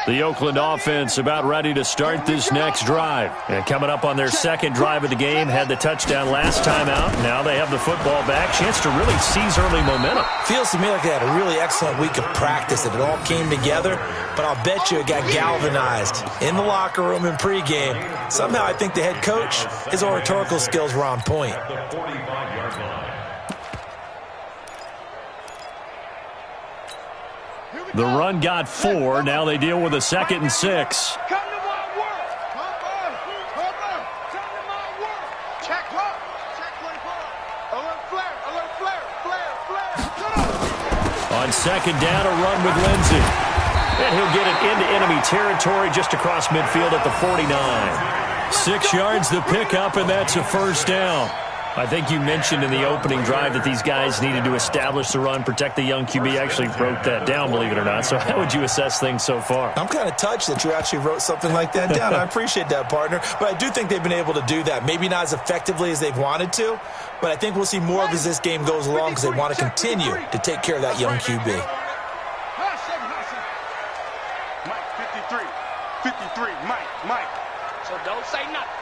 The Oakland offense about ready to start this next drive. And coming up on their second drive of the game, had the touchdown last time out. Now they have the football back. Chance to really seize early momentum. Feels to me like they had a really excellent week of practice, and it all came together. But I'll bet you it got galvanized in the locker room in pregame. Somehow I think the head coach, his oratorical skills were on point. The run got 4. Now they deal with a 2nd and 6. Come to my work. Come to my work. Check play. Alert flare. On 2nd down, a run with Lindsey. And he'll get it into enemy territory just across midfield at the 49. 6 yards the pickup, and that's a 1st down. I think you mentioned in the opening drive that these guys needed to establish the run, protect the young QB. Actually wrote that down, believe it or not. So how would you assess things so far? I'm kind of touched that you actually wrote something like that down. I appreciate that, partner. But I do think they've been able to do that. Maybe not as effectively as they've wanted to, but I think we'll see more of as this game goes along because they want to continue to take care of that young QB. Mike, 53, Mike. So don't say nothing.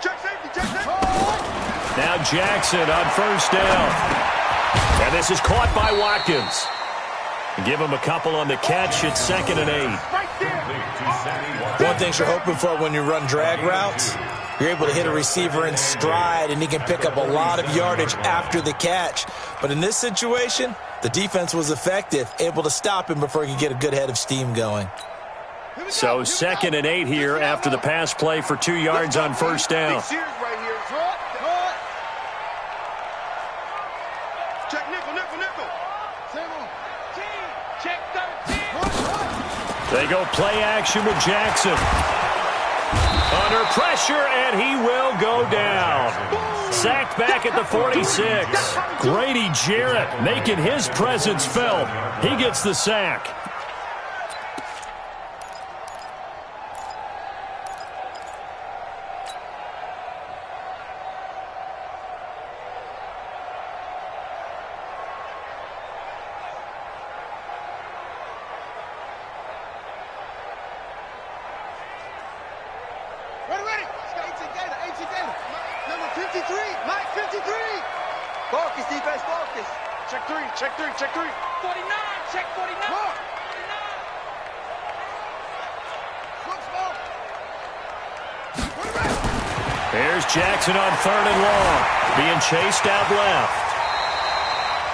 Check safety. Now Jackson on 1st down. And this is caught by Watkins. Give him a couple on the catch. It's 2nd and 8. One thing you're hoping for when you run drag routes, you're able to hit a receiver in stride, and he can pick up a lot of yardage after the catch. But in this situation, the defense was effective, able to stop him before he could get a good head of steam going. So 2nd and 8 here after the pass play for 2 yards on 1st down. Check nickel. Check 13. They go play action with Jackson. Under pressure, and he will go down. Sacked back at the 46. Grady Jarrett making his presence felt. He gets the sack. Ready. Number 53, Mike 53. Focus, defense, focus. Check 3. 49, check 49. Here's Jackson on 3rd and long. Being chased out left.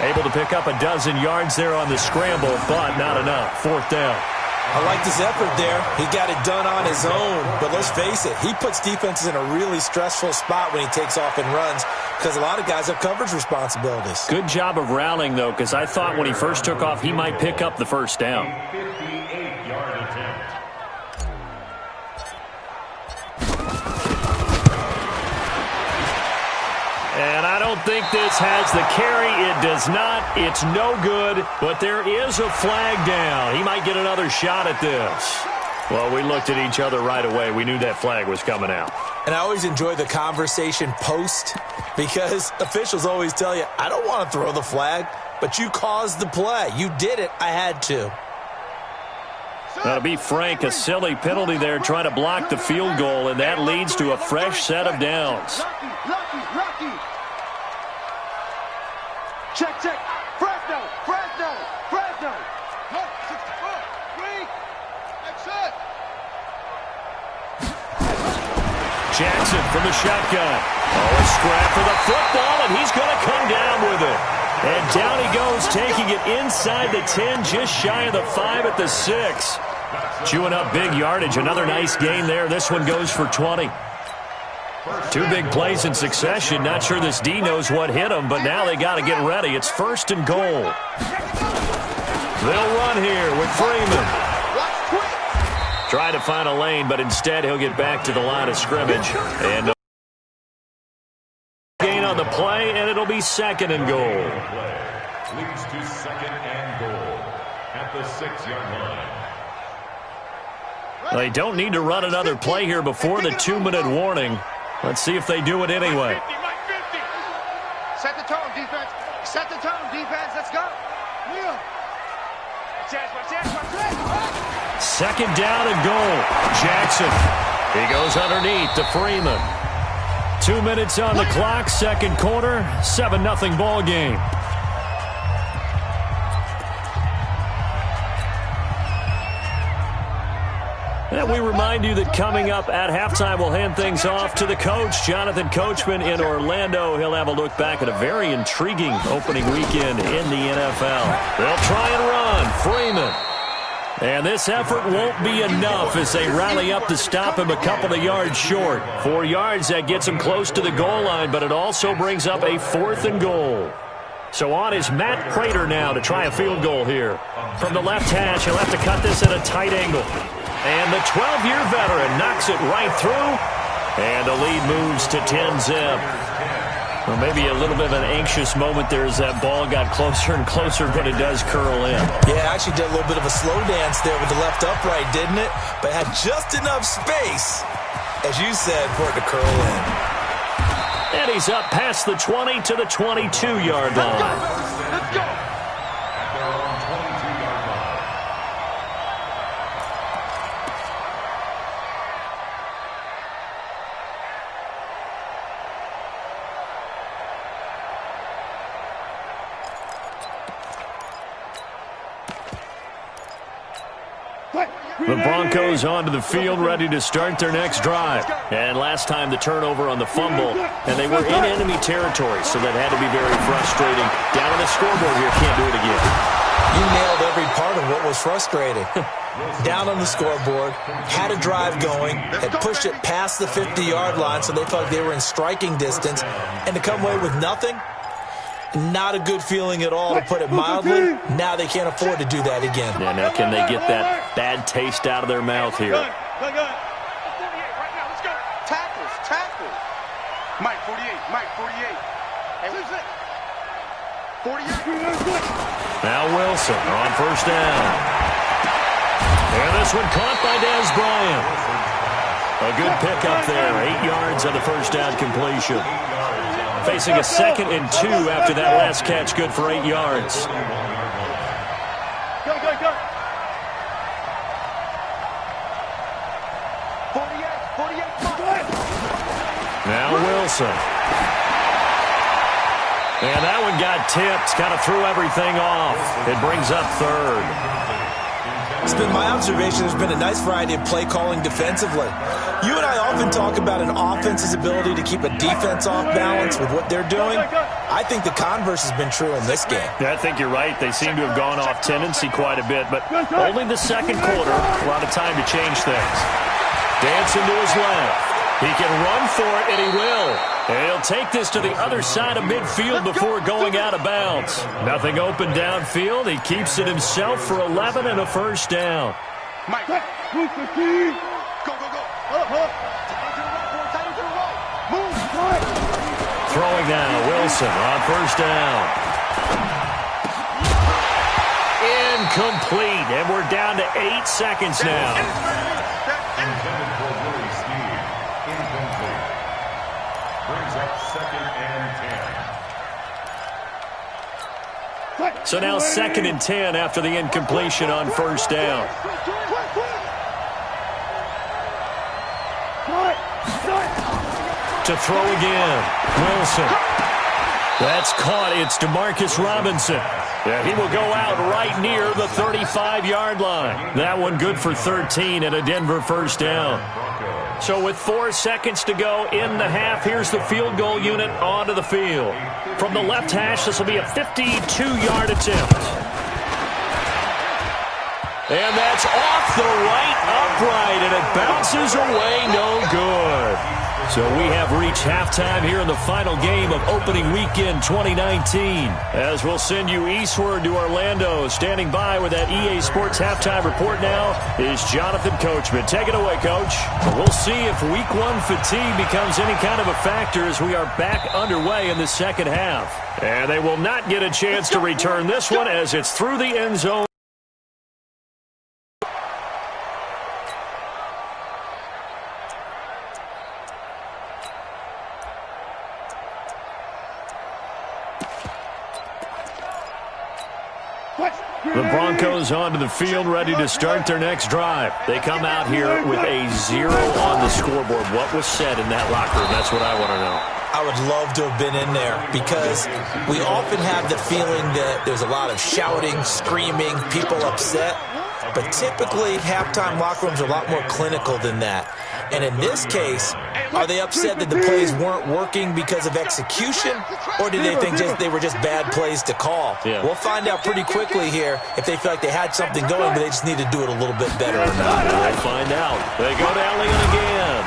Able to pick up a dozen yards there on the scramble, but not enough. 4th down. I liked his effort there. He got it done on his own. But let's face it, he puts defenses in a really stressful spot when he takes off and runs because a lot of guys have coverage responsibilities. Good job of rallying, though, because I thought when he first took off, he might pick up the 1st down. 58-yard attempt. And I don't think this has the carry. It does not. It's no good. But there is a flag down. He might get another shot at this. Well, we looked at each other right away. We knew that flag was coming out. And I always enjoy the conversation post because officials always tell you, I don't want to throw the flag, but you caused the play. You did it. I had to. Now, to be frank, a silly penalty there trying to block the field goal, and that leads to a fresh set of downs. Lucky. Check. Fresno. 64. Wait. Exit. Jackson from the shotgun. Oh, a scrap for the football, and he's going to come down with it. And down he goes, taking it inside the 10, just shy of the 5 at the 6. Chewing up big yardage. Another nice gain there. This one goes for 20. 2 big plays in succession. Not sure this D knows what hit him, but now they got to get ready. It's 1st and goal. They'll run here with Freeman. Try to find a lane, but instead he'll get back to the line of scrimmage. And gain on the play, and it'll be 2nd and goal. Leads to 2nd and goal at the 6-yard line. They don't need to run another play here before the 2-minute warning. Let's see if they do it anyway. Mike 50. Set the tone, defense. Let's go. Second down and goal. Jackson. He goes underneath to Freeman. 2 minutes on the clock, second quarter, 7-0 ball game. And we remind you that coming up at halftime, we'll hand things off to the coach, Jonathan Coachman in Orlando. He'll have a look back at a very intriguing opening weekend in the NFL. They'll try and run. Freeman. And this effort won't be enough as they rally up to stop him a couple of yards short. 4 yards, that gets him close to the goal line, but it also brings up a 4th and goal. So on is Matt Prater now to try a field goal here. From the left hash, he'll have to cut this at a tight angle. And the 12-year veteran knocks it right through. And the lead moves to 10-zip. Well, maybe a little bit of an anxious moment there as that ball got closer and closer, but it does curl in. Yeah, actually did a little bit of a slow dance there with the left upright, didn't it? But had just enough space, as you said, for it to curl in. And he's up past the 20 to the 22-yard line. Let's go. At their own 22-yard line. The Broncos onto the field, ready to start their next drive. And last time the turnover on the fumble, and they were in enemy territory, so that had to be very frustrating. Down on the scoreboard here, can't do it again. You nailed every part of what was frustrating. Down on the scoreboard, had a drive going, had pushed it past the 50-yard line, so they felt like they were in striking distance, and to come away with nothing, not a good feeling at all, to put it mildly. Now they can't afford to do that again. Yeah, now can they get that bad taste out of their mouth here? Good. 48 right now. Let's go. Tackles. Mike, 48. Hey, who's that? 48. Now Wilson on first down. And this one caught by Dez Bryant. A good pickup there. 8 yards on the first down completion. Facing a 2nd and 2 after that last catch. Good for 8 yards. Go. 48. Now Wilson. And that one got tipped. Kind of threw everything off. It brings up 3rd. It's been my observation there's been a nice variety of play calling defensively. You and I often talk about an offense's ability to keep a defense off balance with what they're doing. I think the converse has been true in this game. Yeah, I think you're right. They seem to have gone off tendency quite a bit, but only the second quarter. A lot of time to change things. Dancing to his left. He can run for it, and he will. And he'll take this to the other side of midfield before going out of bounds. Nothing open downfield. He keeps it himself for 11 and a first down. Mike, go. Move. Throwing now, Wilson on first down. Incomplete, and we're down to 8 seconds now. Intended for Willie Snead. Incomplete. Brings up 2nd and 10. So now 2nd and 10 after the incompletion on first down. To throw again, Wilson. That's caught. It's DeMarcus Robinson. Yeah, he will go out right near the 35-yard line. That one good for 13 and a Denver first down. So with 4 seconds to go in the half, here's the field goal unit onto the field. From the left hash, this will be a 52-yard attempt. And that's off the right upright, and it bounces away, no good. So we have reached halftime here in the final game of opening weekend 2019. As we'll send you eastward to Orlando. Standing by with that EA Sports halftime report now is Jonathan Coachman. Take it away, Coach. We'll see if week 1 fatigue becomes any kind of a factor as we are back underway in the second half. And they will not get a chance to return this one as it's through the end zone. The Broncos onto the field, ready to start their next drive. They come out here with a 0 on the scoreboard. What was said in that locker room? That's what I want to know. I would love to have been in there because we often have the feeling that there's a lot of shouting, screaming, people upset. But typically, halftime locker rooms are a lot more clinical than that. And in this case, are they upset that the plays weren't working because of execution, or do they think they were just bad plays to call? Yeah. We'll find out pretty quickly here if they feel like they had something going, but they just need to do it a little bit better or not. We'll find out. They go to Elliott again.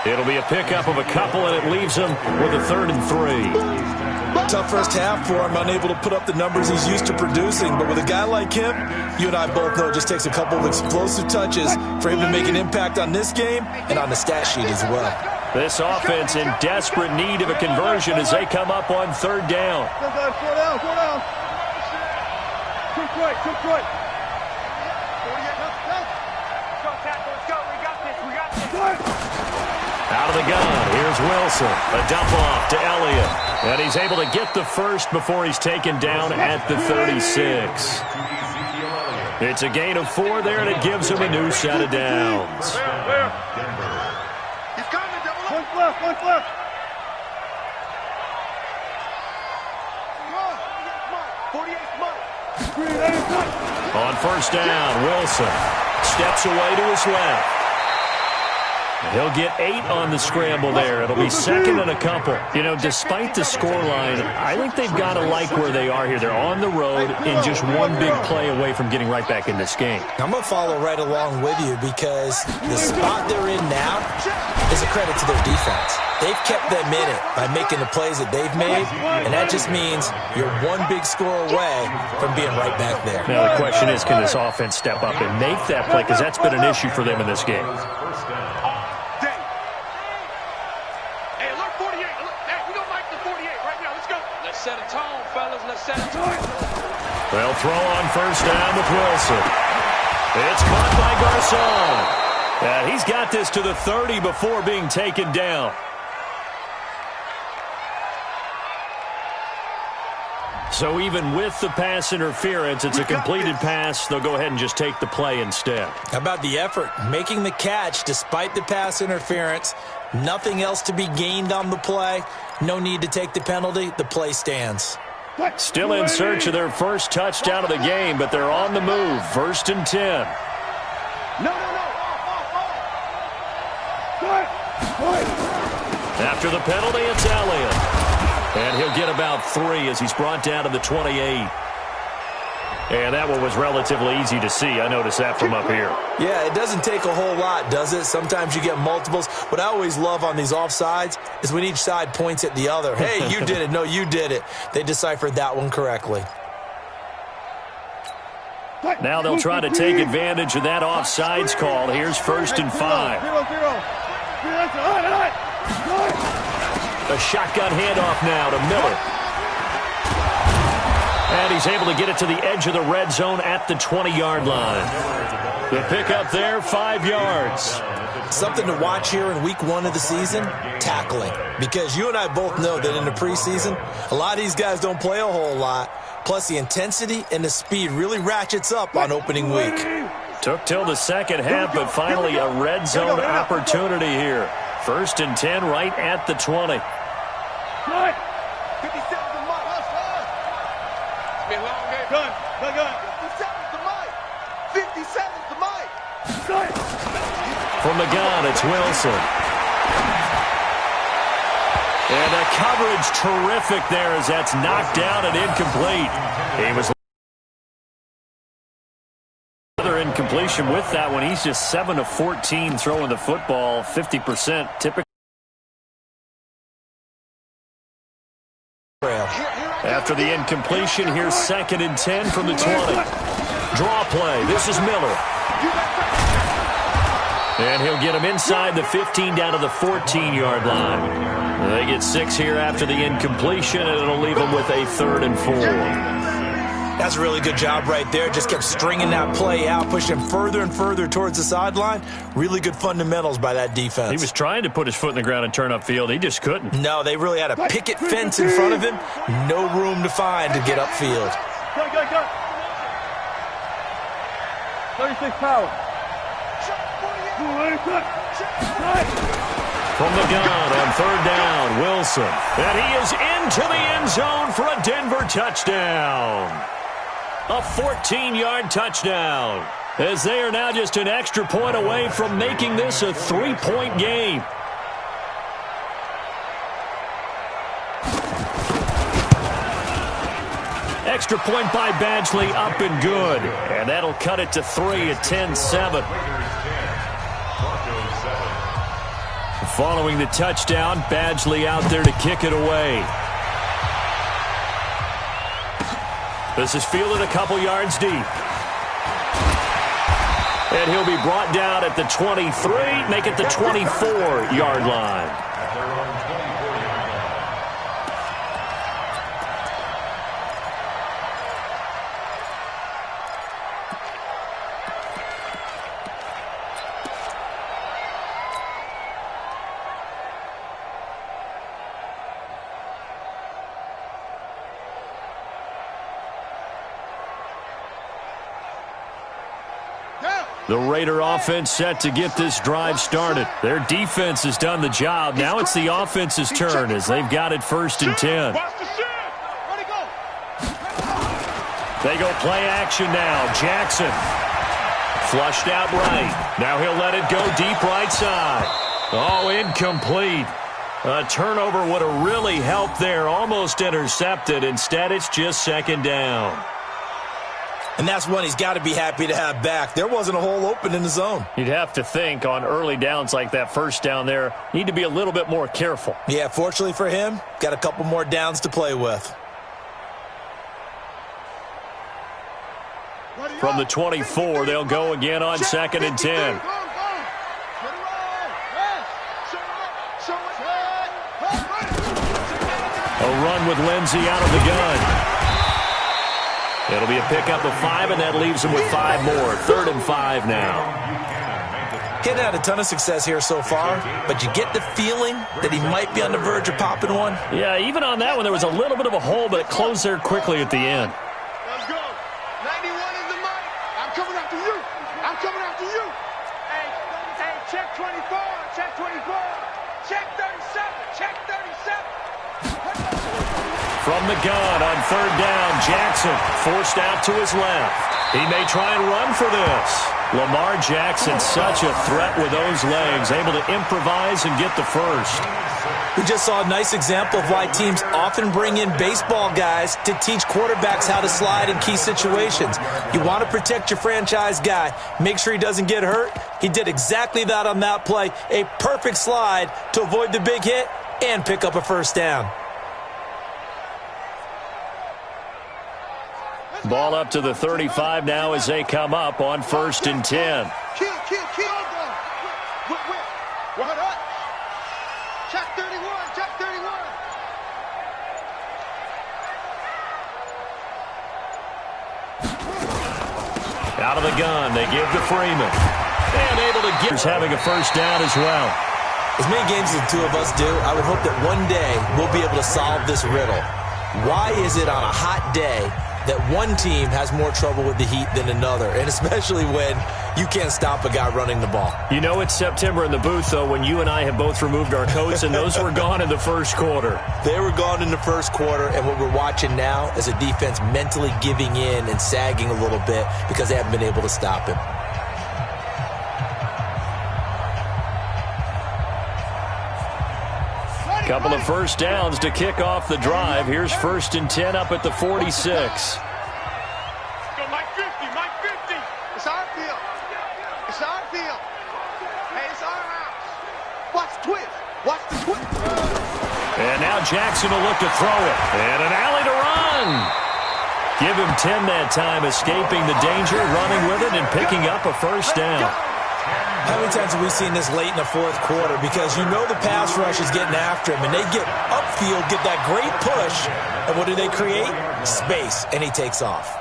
It'll be a pickup of a couple, and it leaves him with a 3rd and 3. Tough first half for him, unable to put up the numbers he's used to producing. But with a guy like him, you and I both know it just takes a couple of explosive touches for him to make an impact on this game and on the stat sheet as well. This offense in desperate need of a conversion as they come up on 3rd down. Slow down. Too quick. Let's go. We got this. Out of the gun, here's Wilson. A dump off to Elliott. And he's able to get the first before he's taken down at the 36. It's a gain of 4 there, and it gives him a new set of downs. He's coming, double up. One left. On 1st down, Wilson steps away to his left. He'll get 8 on the scramble there. It'll be 2nd and a couple. You know, despite the scoreline, I think they've got to like where they are here. They're on the road and just one big play away from getting right back in this game. I'm going to follow right along with you because the spot they're in now is a credit to their defense. They've kept them in it by making the plays that they've made, and that just means you're one big score away from being right back there. Now, the question is, can this offense step up and make that play? Because that's been an issue for them in this game. They'll throw on 1st down with Wilson. It's caught by Garcon. And he's got this to the 30 before being taken down. So even with the pass interference, it's a completed pass. They'll go ahead and just take the play instead. How about the effort? Making the catch despite the pass interference. Nothing else to be gained on the play. No need to take the penalty. The play stands. Still in search of their first touchdown of the game, but they're on the move. 1st and 10. No. After the penalty, it's Elliott. And he'll get about 3 as he's brought down to the 28. And that one was relatively easy to see. I noticed that from up here. Yeah, it doesn't take a whole lot, does it? Sometimes you get multiples. What I always love on these offsides is when each side points at the other. Hey, you did it. No, you did it. They deciphered that one correctly. Now they'll try to take advantage of that offsides call. Here's 1st and 5. A shotgun handoff now to Miller. And he's able to get it to the edge of the red zone at the 20-yard line. The pickup there, 5 yards. Something to watch here in week 1 of the season, tackling. Because you and I both know that in the preseason, a lot of these guys don't play a whole lot. Plus, the intensity and the speed really ratchets up on opening week. Took till the second half, but finally a red zone opportunity here. 1st and 10 right at the 20. From the gun, it's Wilson. And the coverage terrific there as that's knocked down and incomplete. He was another incompletion with that one. He's just 7 of 14 throwing the football, 50% typically. After the incompletion, here's 2nd and 10 from the 20. Draw play. This is Miller. And he'll get him inside the 15 down to the 14-yard line. They get 6 here after the incompletion, and it'll leave them with a 3rd and 4. That's a really good job right there. Just kept stringing that play out, pushing him further and further towards the sideline. Really good fundamentals by that defense. He was trying to put his foot in the ground and turn upfield. He just couldn't. No, they really had a picket fence in front of him. No room to find to get upfield. Go. 36 power. From the gun on third down, Wilson. And he is into the end zone for a Denver touchdown. A 14-yard touchdown. As they are now just an extra point away from making this a 3-point game. Extra point by Badgley, up and good. And that'll cut it to 3 at 10-7. Following the touchdown, Badgley out there to kick it away. This is fielded a couple yards deep. And he'll be brought down at the 23, make it the 24-yard line. The Raider offense set to get this drive started. Their defense has done the job. Now it's the offense's turn as they've got it 1st and 10. They go play action now. Jackson flushed out right. Now he'll let it go deep right side. Oh, incomplete. A turnover would have really helped there. Almost intercepted. Instead, it's just 2nd down. And that's one he's got to be happy to have back. There wasn't a hole open in the zone. You'd have to think on early downs like that first down there, need to be a little bit more careful. Yeah, fortunately for him, got a couple more downs to play with. From the 24, they'll go again on 2nd and 10. A run with Lindsey out of the gun. It'll be a pickup of 5, and that leaves him with 5 more. 3rd and 5 now. He hadn't had a ton of success here so far, but you get the feeling that he might be on the verge of popping one. Yeah, even on that one, there was a little bit of a hole, but it closed there quickly at the end. Let's go. 91 is the mic. I'm coming after you. I'm coming after you. Hey, check 24. Check 24. Check 37. Check 37. From the gun on 3rd down, Jackson forced out to his left. He may try and run for this. Lamar Jackson, such a threat with those legs, able to improvise and get the first. We just saw a nice example of why teams often bring in baseball guys to teach quarterbacks how to slide in key situations. You want to protect your franchise guy. Make sure he doesn't get hurt. He did exactly that on that play. A perfect slide to avoid the big hit and pick up a 1st down. Ball up to the 35 now as they come up on 1st and 10. Kill. What up? Check 31. Check 31. Out of the gun, they give to Freeman. And able to get having a 1st down as well. As many games as the two of us do, I would hope that one day we'll be able to solve this riddle. Why is it on a hot day that one team has more trouble with the heat than another, and especially when you can't stop a guy running the ball? You know it's September in the booth, though, when you and I have both removed our coats, and those were gone in the 1st quarter. They were gone in the 1st quarter, and what we're watching now is a defense mentally giving in and sagging a little bit because they haven't been able to stop him. Couple of 1st downs to kick off the drive. Here's 1st and 10 up at the 46. Go Mike 50. Mike 50. It's our field. It's our field. Hey, it's our house. Watch the twist. Watch the twist. And now Jackson will look to throw it. And an alley to run. Give him 10 that time, escaping the danger, running with it, and picking up a 1st down. How many times have we seen this late in the 4th quarter? Because you know the pass rush is getting after him, and they get upfield, get that great push, and what do they create? Space, and he takes off.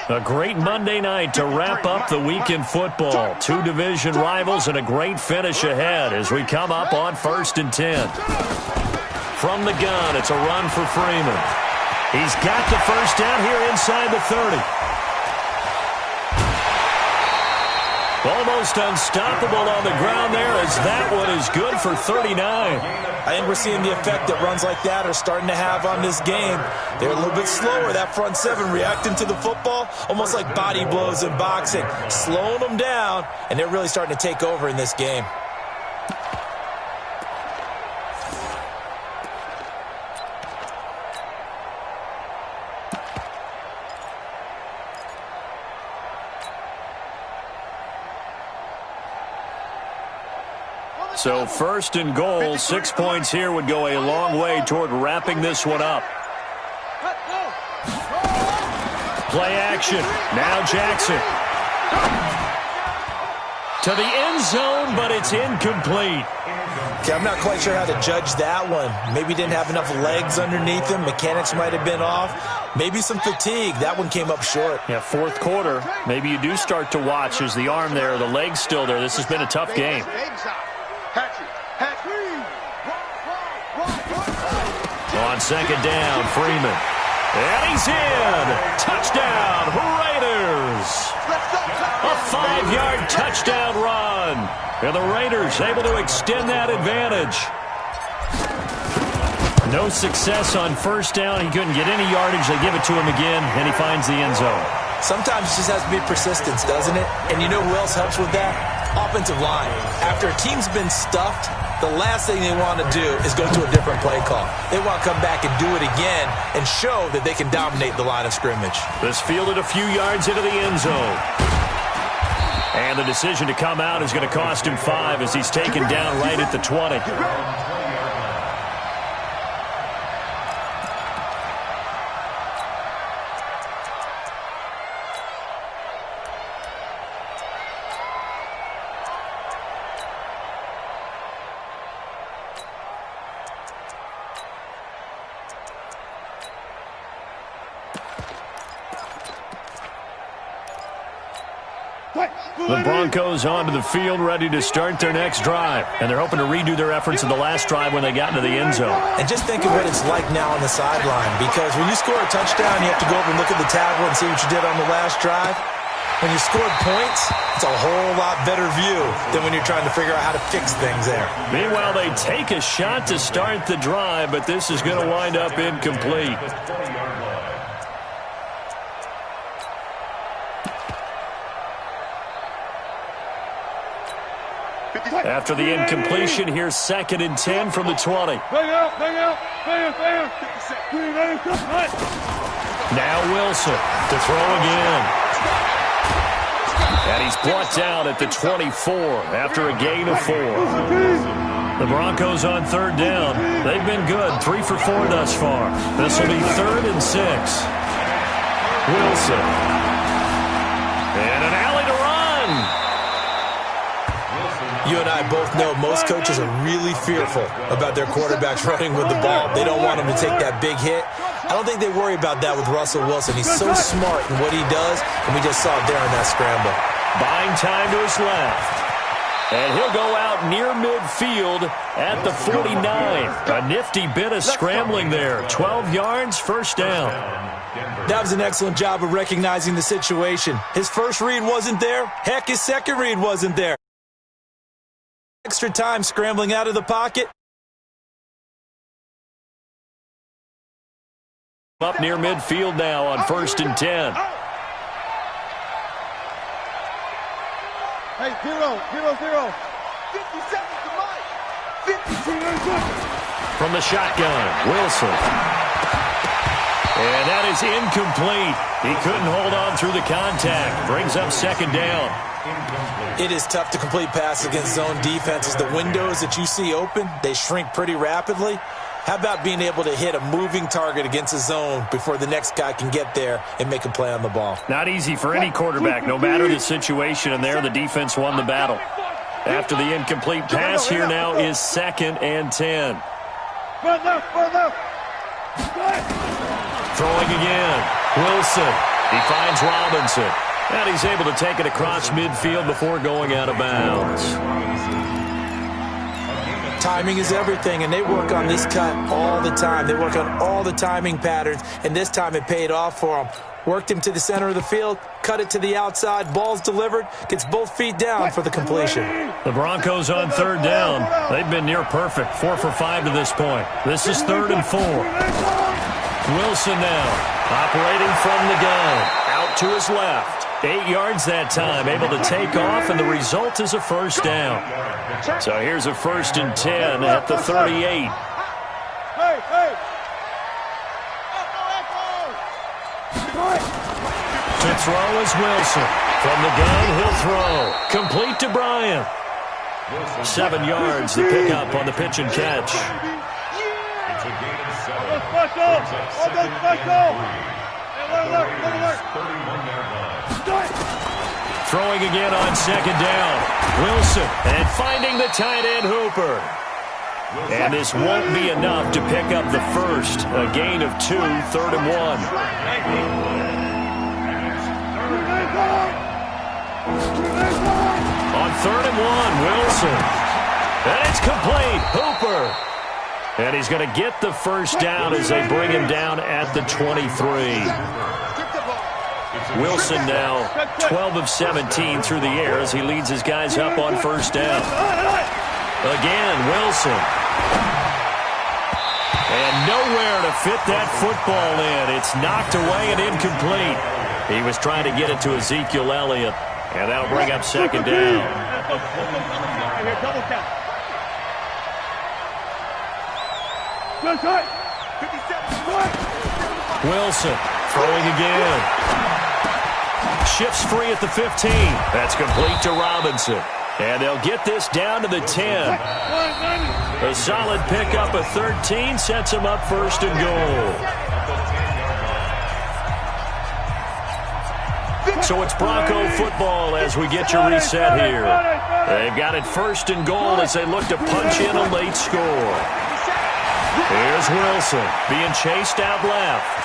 A great Monday night to wrap up the week in football. 2 division rivals and a great finish ahead as we come up on 1st and 10. From the gun, it's a run for Freeman. He's got the first down here inside the 30. Almost unstoppable on the ground there as that one is good for 39. I think we're seeing the effect that runs like that are starting to have on this game. They're a little bit slower, that front seven, reacting to the football, almost like body blows in boxing, slowing them down, and they're really starting to take over in this game. So first and goal, 6 points here would go a long way toward wrapping this one up. Play action. Now Jackson. To the end zone, but it's incomplete. Okay, I'm not quite sure how to judge that one. Maybe didn't have enough legs underneath him. Mechanics might have been off. Maybe some fatigue. That one came up short. Yeah, fourth quarter. Maybe you do start to watch as the arm there, the leg's still there. This has been a tough game. On second down, Freeman. And he's in. Touchdown, Raiders. A 5-yard touchdown run. And the Raiders able to extend that advantage. No success on first down. He couldn't get any yardage. They give it to him again, and he finds the end zone. Sometimes it just has to be persistence, doesn't it? And you know who else helps with that? Offensive line. After a team's been stuffed, the last thing they want to do is go to a different play call. They want to come back and do it again and show that they can dominate the line of scrimmage. This fielded a few yards into the end zone. And the decision to come out is going to cost him 5 as he's taken down right at the 20. The Broncos onto the field, ready to start their next drive. And they're hoping to redo their efforts in the last drive when they got into the end zone. And just think of what it's like now on the sideline. Because when you score a touchdown, you have to go over and look at the tablet and see what you did on the last drive. When you scored points, it's a whole lot better view than when you're trying to figure out how to fix things there. Meanwhile, they take a shot to start the drive, but this is going to wind up incomplete. After the incompletion, here's 2nd and 10 from the 20. Now Wilson to throw again. And he's brought down at the 24 after a gain of 4. The Broncos on 3rd down. They've been good, 3 for 4 thus far. This will be 3rd and 6. Wilson. And an alley to run. You and I both know most coaches are really fearful about their quarterbacks running with the ball. They don't want him to take that big hit. I don't think they worry about that with Russell Wilson. He's so smart in what he does, and we just saw it there on that scramble. Buying time to his left. And he'll go out near midfield at the 49. A nifty bit of scrambling there. 12 yards, first down. That was an excellent job of recognizing the situation. His first read wasn't there. Heck, his second read wasn't there. Extra time scrambling out of the pocket. Up near midfield now on 1st and 10. Hey, 0, 0, 0. 50 seconds to Mike. 50. From the shotgun, Wilson. And that is incomplete. He couldn't hold on through the contact. Brings up 2nd down. It is tough to complete passes against zone defenses. The windows that you see open, they shrink pretty rapidly. How about being able to hit a moving target against a zone before the next guy can get there and make a play on the ball? Not easy for any quarterback, no matter the situation, and there the defense won the battle. After the incomplete pass, here now is 2nd and 10. Throwing again. Wilson. He finds Robinson. And he's able to take it across midfield before going out of bounds. Timing is everything, and they work on this cut all the time. They work on all the timing patterns, and this time it paid off for them. Worked him to the center of the field, cut it to the outside, ball's delivered, gets both feet down for the completion. The Broncos on third down. They've been near perfect, 4 for 5 to this point. This is 3rd and 4. Wilson now, operating from the gun, out to his left. 8 yards that time, able to take off, and the result is a first down. So here's a 1st and 10 at the 38. To throw is Wilson. From the gun, he'll throw. Complete to Bryant. 7 yards to pick up on the pitch and catch. It's a gain of 7. Throwing again on 2nd down. Wilson, and finding the tight end Hooper. And this won't be enough to pick up the first. A gain of 2, 3rd and 1. On 3rd and 1, Wilson. And it's complete. Hooper. And he's going to get the first down as they bring him down at the 23. Wilson now 12 of 17 through the air as he leads his guys up on first down. Again, Wilson. And nowhere to fit that football in. It's knocked away and incomplete. He was trying to get it to Ezekiel Elliott, and that'll bring up 2nd down. Wilson throwing again. Shifts free at the 15. That's complete to Robinson. And they'll get this down to the 10. A solid pickup of 13 sets him up 1st and goal. So it's Bronco football as we get your reset here. They've got it 1st and goal as they look to punch in a late score. Here's Wilson being chased out left.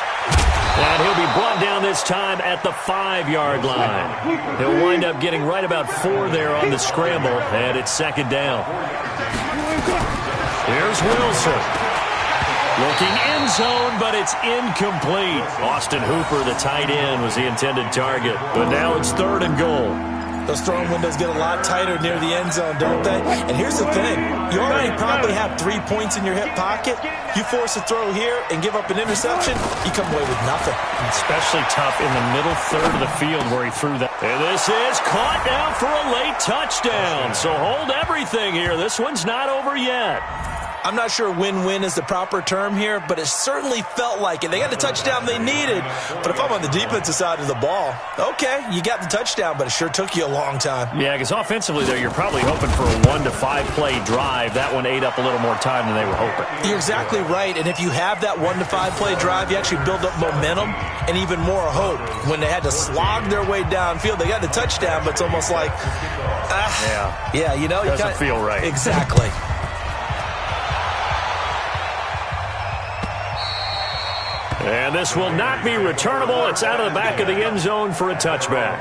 And he'll be brought down this time at the 5-yard line. He'll wind up getting right about 4 there on the scramble, and it's 2nd down. Here's Wilson. Looking end zone, but it's incomplete. Austin Hooper, the tight end, was the intended target. But now it's 3rd and goal. Those throwing windows get a lot tighter near the end zone, don't they? And here's the thing. You already probably have 3 points in your hip pocket. You force a throw here and give up an interception, you come away with nothing. Especially tough in the middle third of the field where he threw that. And this is caught now for a late touchdown. So hold everything here. This one's not over yet. I'm not sure win-win is the proper term here, but it certainly felt like it. They got the touchdown they needed, but if I'm on the defensive side of the ball, okay, you got the touchdown, but it sure took you a long time. Yeah, because offensively there, you're probably hoping for a 1 to 5 play drive. That one ate up a little more time than they were hoping. You're exactly right, and if you have that 1 to 5 play drive, you actually build up momentum and even more hope. When they had to slog their way downfield, they got the touchdown, but it's almost like, yeah, you know, doesn't feel right. Exactly. And this will not be returnable. It's out of the back of the end zone for a touchback.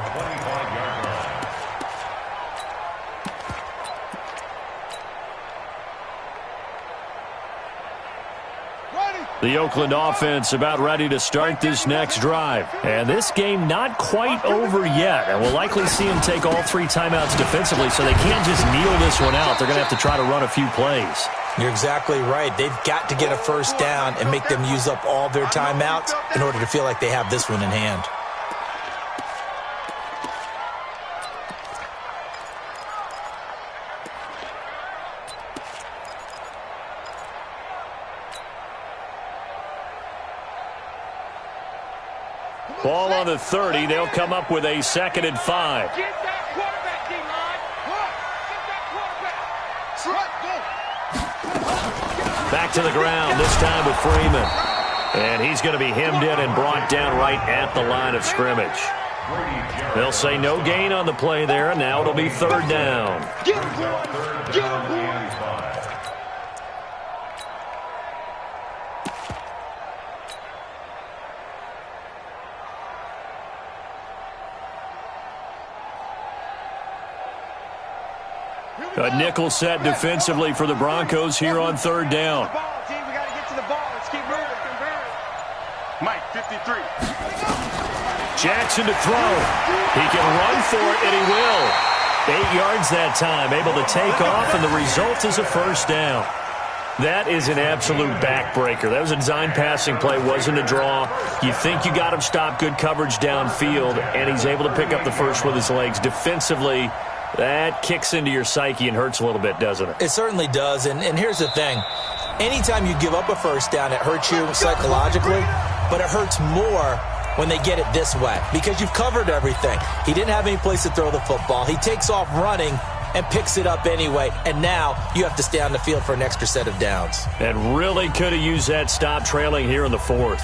The Oakland offense about ready to start this next drive. And this game not quite over yet. And we'll likely see them take all 3 timeouts defensively, so they can't just kneel this one out. They're going to have to try to run a few plays. You're exactly right. They've got to get a first down and make them use up all their timeouts in order to feel like they have this one in hand. Ball on the 30. They'll come up with a 2nd and 5. Get that quarterback, D-line. Get that quarterback. Back to the ground, this time with Freeman. And he's going to be hemmed in and brought down right at the line of scrimmage. They'll say no gain on the play there, and now it'll be 3rd down. Get him, boys. Get him, boys. A nickel set defensively for the Broncos here on third down. We got to get to the ball. Let's keep moving. Mike, 53. Jackson to throw. He can run for it, and he will. 8 yards that time, able to take off, and the result is a first down. That is an absolute backbreaker. That was a design passing play, wasn't a draw. You think you got him stopped, good coverage downfield, and he's able to pick up the first with his legs. Defensively, that kicks into your psyche and hurts a little bit, doesn't it? It certainly does, and here's the thing. Anytime you give up a first down, it hurts you psychologically, but it hurts more when they get it this way because you've covered everything. He didn't have any place to throw the football. He takes off running and picks it up anyway, and now you have to stay on the field for an extra set of downs. And really could have used that stop trailing here in the fourth.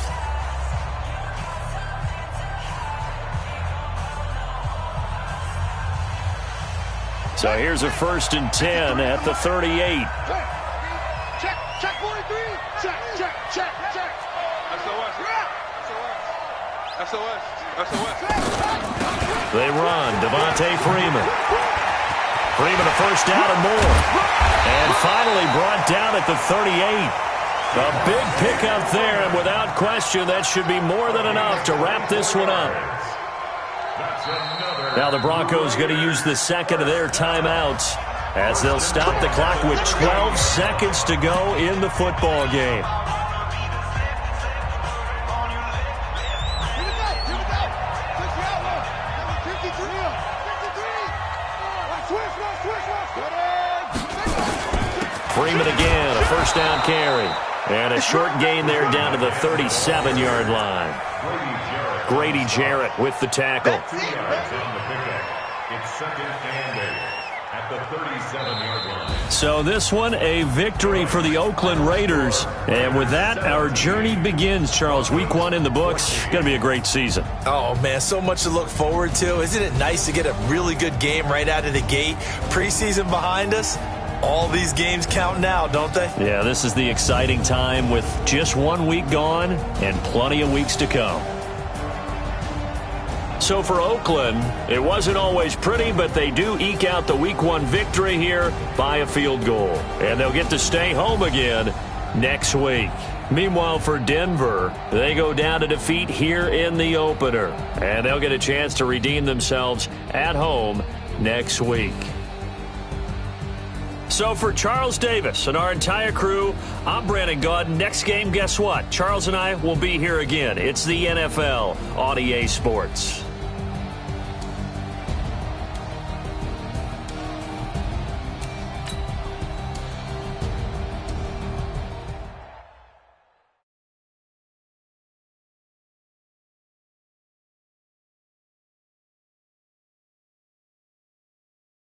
So here's a 1st and 10 at the 38. Check 43. Check. SOS. They run. Devontae Freeman. Freeman a first down and more. And finally brought down at the 38. A big pickup there, and without question, that should be more than enough to wrap this one up. Now the Broncos going to use the second of their timeouts as they'll stop the clock with 12 seconds to go in the football game. Freeman again, a first down carry. And a short gain there down to the 37-yard line. Grady Jarrett with the tackle. 2 yards on the pickup. It's 2nd and 8 at the 37-yard line. So this one, a victory for the Oakland Raiders. And with that, our journey begins, Charles. Week 1 in the books. Going to be a great season. Oh, man, so much to look forward to. Isn't it nice to get a really good game right out of the gate? Preseason behind us. All these games count now, don't they? Yeah, this is the exciting time with just 1 week gone and plenty of weeks to come. So for Oakland, it wasn't always pretty, but they do eke out the Week 1 victory here by a field goal. And they'll get to stay home again next week. Meanwhile, for Denver, they go down to defeat here in the opener. And they'll get a chance to redeem themselves at home next week. So for Charles Davis and our entire crew, I'm Brandon Gaud. Next game, guess what? Charles and I will be here again. It's the NFL on EA Sports.